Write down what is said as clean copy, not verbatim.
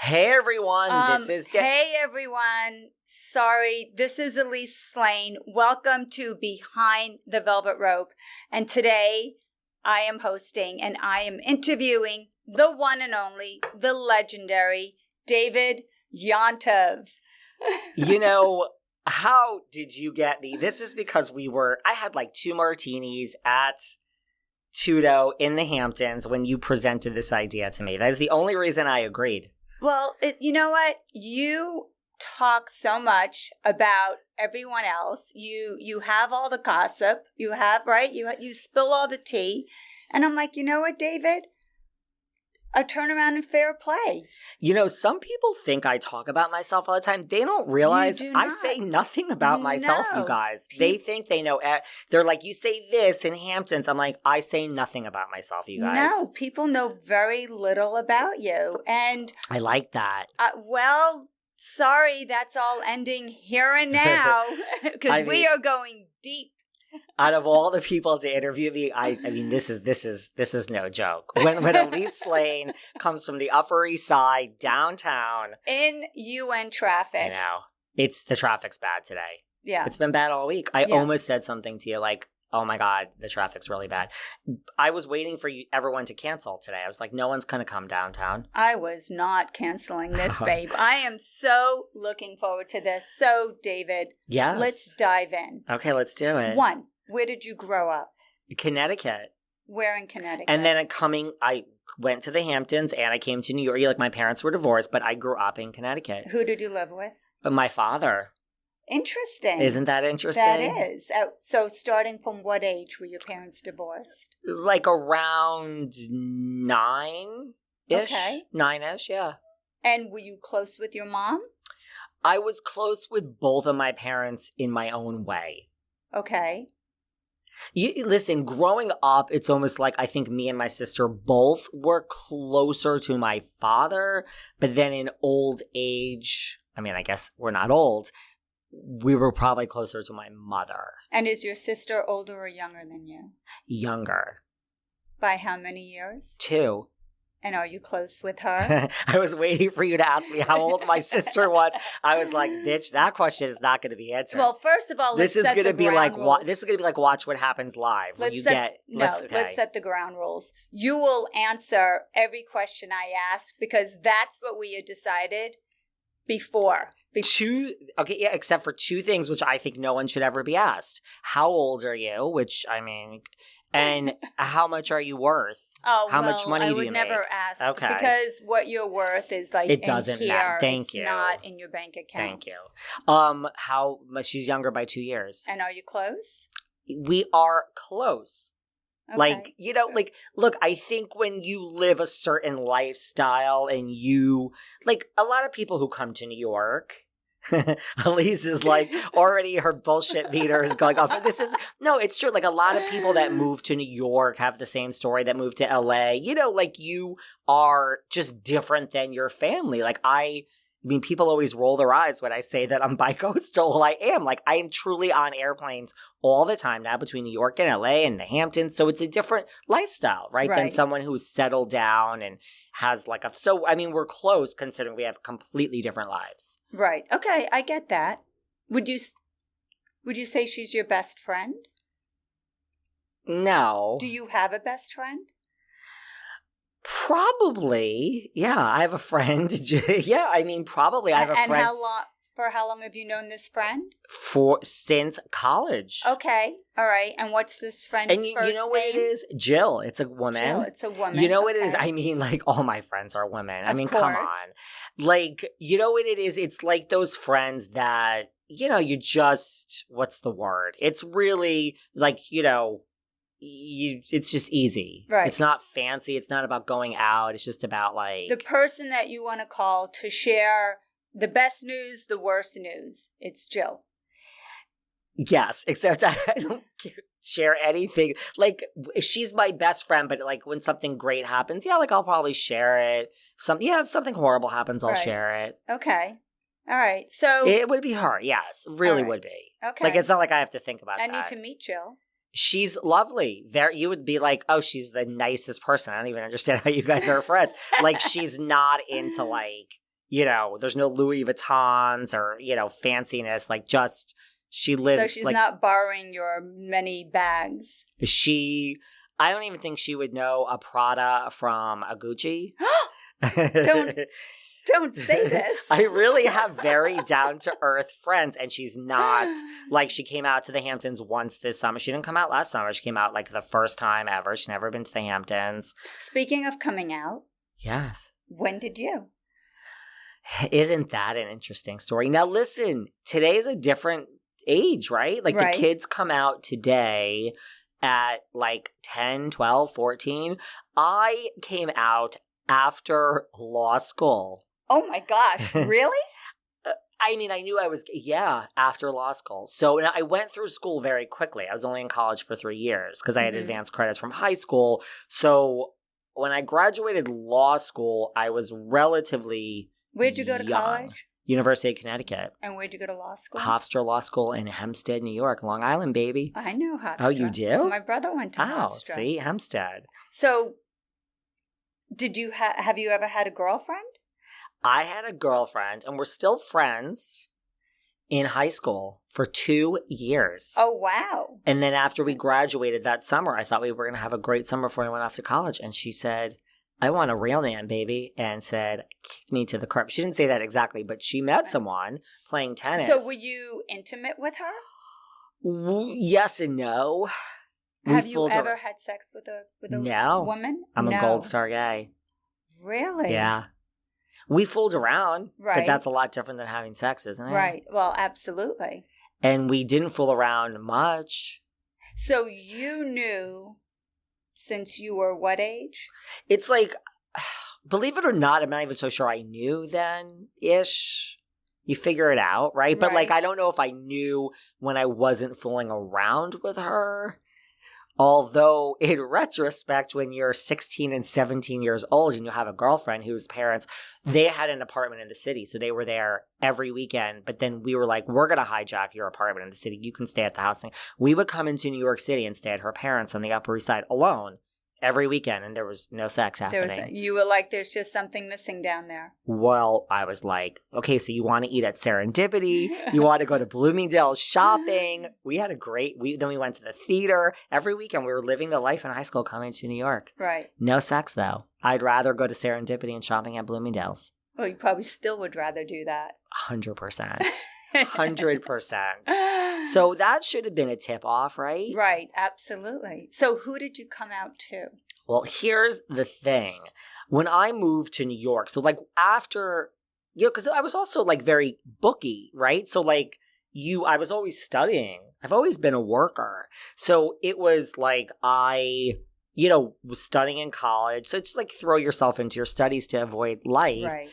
Hey everyone, this is Hey everyone. Sorry, this is Elyse Slaine. Welcome to Behind the Velvet Rope. And today I am hosting and I am interviewing the one and only, the legendary David Yontef. You know, how did you get me? This is because I had like 2 martinis at Tudo in the Hamptons when you presented this idea to me. That is the only reason I agreed. Well, you know what? You talk so much about everyone else. You have all the gossip. You have, right? You spill all the tea. And I'm like, you know what, David? A turnaround and fair play. You know, some people think I talk about myself all the time. They don't realize I say nothing about myself, you guys. They think they know. They're like, you say this in Hamptons. I'm like, I say nothing about myself, you guys. No, people know very little about you. And I like that. Well, sorry, that's all ending here and now because we are going deep. Out of all the people to interview me, I mean, this is no joke. When Elyse Slaine comes from the Upper East Side, downtown. In UN traffic. I know. The traffic's bad today. Yeah. It's been bad all week. I almost said something to you like, oh my God, the traffic's really bad. I was waiting for everyone to cancel today. I was like, no one's going to come downtown. I was not canceling this, babe. I am so looking forward to this. So, David, yes, let's dive in. Okay, let's do it. 1, where did you grow up? Connecticut. Where in Connecticut? And then I went to the Hamptons and I came to New York. Like, my parents were divorced, but I grew up in Connecticut. Who did you live with? My father. Interesting. Isn't that interesting? That is. So starting from what age were your parents divorced? Like around 9-ish. Okay. 9-ish, yeah. And were you close with your mom? I was close with both of my parents in my own way. Okay. Listen, growing up, it's almost like I think me and my sister both were closer to my father, but then in old age, I mean, I guess we're not old, we were probably closer to my mother. And is your sister older or younger than you? Younger. By how many years? 2. And are you close with her? I was waiting for you to ask me how old my sister was. I was like, bitch, that question is not going to be answered. Well, first of all, this is going to be like Watch What Happens Live. Let's set the ground rules. You will answer every question I ask because that's what we had decided before. Okay, yeah, except for 2 things which I think no one should ever be asked. How old are you? Which, I mean, and how much are you worth? Oh, how much money do you make? I would never ask. Okay. Because what you're worth is like it doesn't matter. Thank you. It's not in your bank account. Thank you. How much? She's younger by 2 years. And are you close? We are close. Okay. Like, you know, like, look, I think when you live a certain lifestyle and you, like, a lot of people who come to New York, Elyse is like, already her bullshit meter is going off. No, it's true. Like, a lot of people that move to New York have the same story that moved to LA. You know, like, you are just different than your family. Like, I mean, people always roll their eyes when I say that I'm bi-coastal. Well, I am. Like, I am truly on airplanes all the time now between New York and LA and the Hamptons. So it's a different lifestyle, right? Than someone who's settled down and has like so, I mean, we're close considering we have completely different lives. Right. Okay. I get that. Would you say she's your best friend? No. Do you have a best friend? Probably. Yeah, I have a friend. Yeah, I mean, probably I have a friend. And for how long have you known this friend? Since college. Okay. All right. And what's this friend's first name? And you know what it is? Jill. It's a woman. Jill, it's a woman. You know what it is? I mean, like, all my friends are women. I mean, course. Come on. Like, you know what it is? It's like those friends that, you know, you just, what's the word? It's really like, you know, it's just easy. Right. It's not fancy. It's not about going out. It's just about like the person that you want to call to share the best news, the worst news. It's Jill. Yes, except I don't share anything. Like, she's my best friend, but like when something great happens, yeah, like I'll probably share it. If something horrible happens, I'll share it. Okay. All right. So it would be her. Yes, really would be. Okay. Like, it's not like I have to think about that. I need to meet Jill. She's lovely. You would be like, oh, she's the nicest person. I don't even understand how you guys are friends. Like, she's not into like there's no Louis Vuittons or, fanciness. Like, just, she lives. So she's not borrowing your many bags. I don't even think she would know a Prada from a Gucci. Don't say this. I really have very down-to-earth friends, and she's not, like, she came out to the Hamptons once this summer. She didn't come out last summer. She came out, like, the first time ever. She's never been to the Hamptons. Speaking of coming out. Yes. When did you? Isn't that an interesting story? Now, listen, today's a different age, right? Like, right. The kids come out today at, like, 10, 12, 14. I came out after law school. Oh my gosh, really? I mean, I knew I was, after law school. So I went through school very quickly. I was only in college for 3 years because I had advanced credits from high school. So when I graduated law school, I was relatively Where'd you go to young. college? University of Connecticut. And where'd you go to law school? Hofstra Law School in Hempstead, New York, Long Island, baby. I know Hofstra. Oh, you do? My brother went to Hofstra. See, Hempstead. So, did you have you ever had a girlfriend? I had a girlfriend, and we're still friends in high school for 2 years. Oh, wow. And then after we graduated that summer, I thought we were going to have a great summer before we went off to college. And she said, I want a real man, baby, and said, kick me to the curb. She didn't say that exactly, but she met someone playing tennis. So were you intimate with her? Yes and no. Have you ever had sex with a woman? I'm a gold star gay. Really? Yeah. We fooled around, right. But that's a lot different than having sex, isn't it? Right. Well, absolutely. And we didn't fool around much. So you knew since you were what age? It's like, believe it or not, I'm not even so sure I knew then-ish. You figure it out, right? But like, I don't know if I knew when I wasn't fooling around with her. Although, in retrospect, when you're 16 and 17 years old and you have a girlfriend whose parents, they had an apartment in the city. So they were there every weekend. But then we were like, we're going to hijack your apartment in the city. You can stay at the house. And we would come into New York City and stay at her parents on the Upper East Side alone every weekend. And there was no sex happening. You were like, there's just something missing down there. Well, I was like, okay, so you want to eat at Serendipity? You want to go to Bloomingdale's shopping? We had a great then we went to the theater. Every weekend we were living the life in high school coming to New York. Right. No sex, though. I'd rather go to Serendipity and shopping at Bloomingdale's. Well, you probably still would rather do that. 100%. 100%. So that should have been a tip-off, right? Right, absolutely. So who did you come out to? Well, here's the thing. When I moved to New York, so like after, because I was also like very booky, right? So like I was always studying. I've always been a worker. So it was like I was studying in college. So it's like throw yourself into your studies to avoid life. Right.